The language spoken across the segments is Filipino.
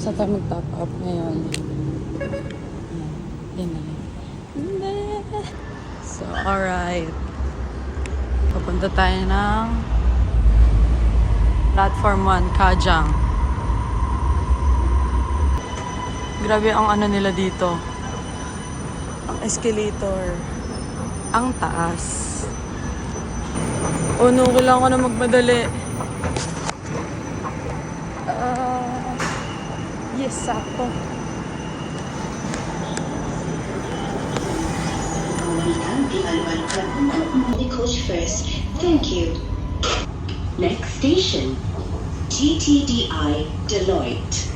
Saan tayo mag-top up ngayon? Yan na lang. So, alright. Papunta tayo ng Platform 1, Kajang. Grabe ang ano nila dito. Ang escalator. Ang taas. Oh no, kailangan ko na magmadali. Yes, sakto. The coach first. Thank you. Next station, GTDI Deloitte.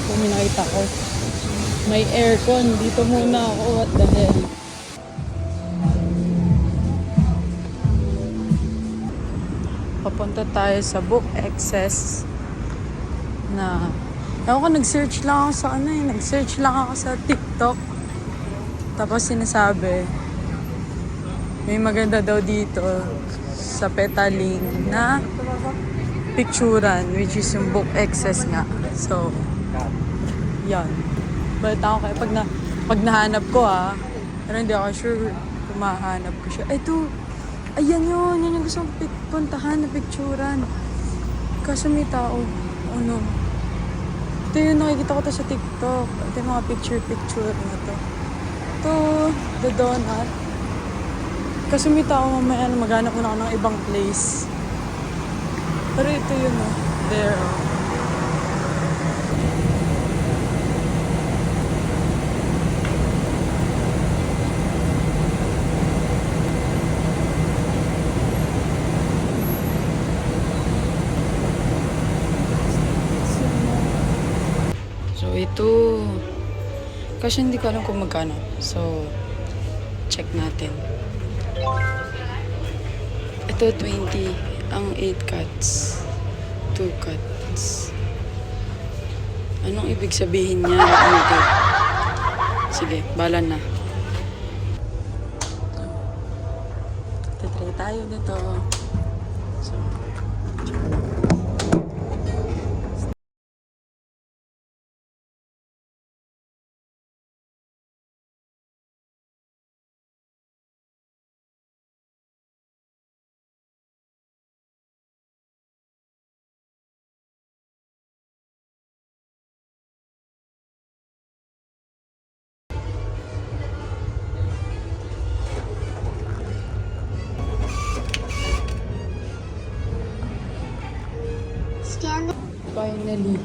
Kung may nakita ko, may aircon. Dito muna ako. What the hell? Papunta tayo sa Book Excess na ako nag-search lang ako sa nag-search lang ako sa TikTok. Tapos sinasabi may maganda daw dito sa Petaling na picturean, which is yung Book Excess nga. So, yan. Balit ako kaya pag nahanap ko pero hindi ako sure kung mahanap ko siya. Ito, ayan yun yung gusto kong puntahan na picturean. Kaso may tao. Oh no. Ito yung nakikita ko to sa TikTok. Ito yung mga picture na to. Ito, the donut. Kaso may tao mamaya na maghanap muna ako ng ibang place. Pero ito yun there So ito, kasi hindi ko alam kung magkano. So, check natin. Ito 20, ang 8 cuts, 2 cuts. Anong ibig sabihin niya? Okay. Sige, bala na. Tatry tayo nito. So, finally,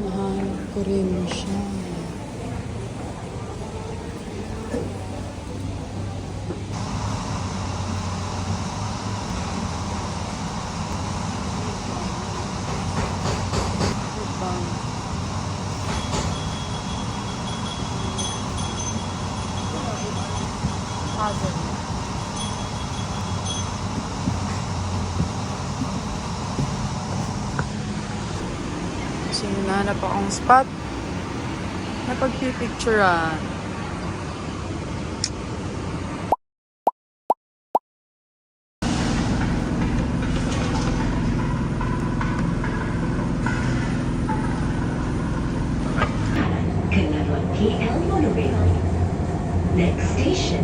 nahanap ko rin siya. So, hinahanap akong spot na pagpipicturean. Canara PL Monorail. Next station.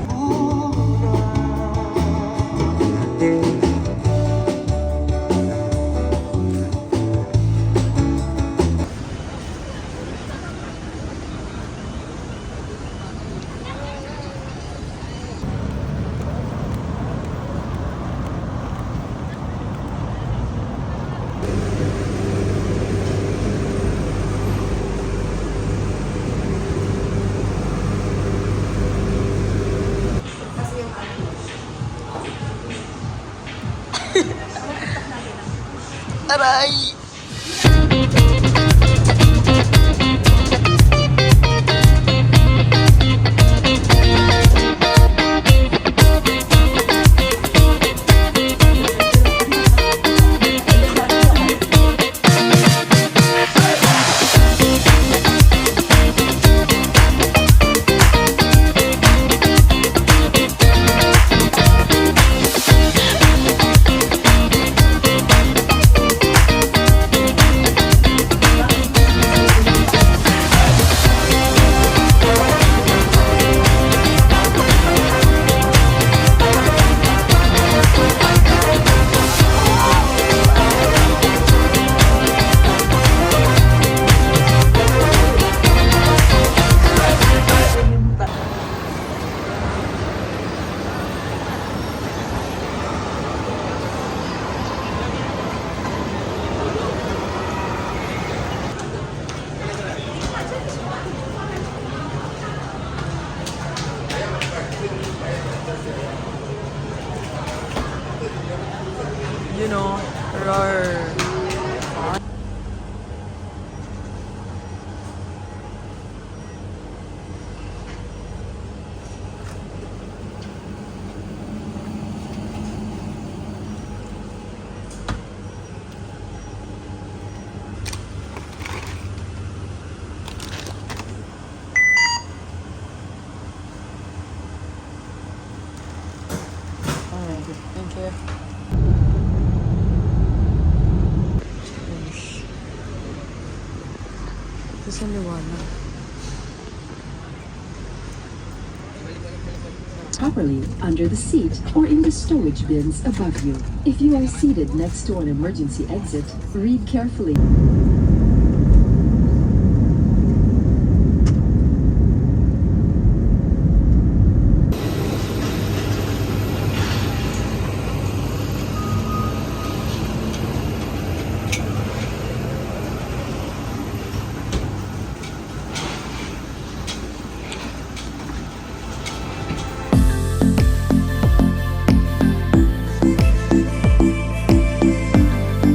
Aray! Kasi liwanag. Properly under the seat or in the storage bins above you. If you are seated next to an emergency exit, read carefully.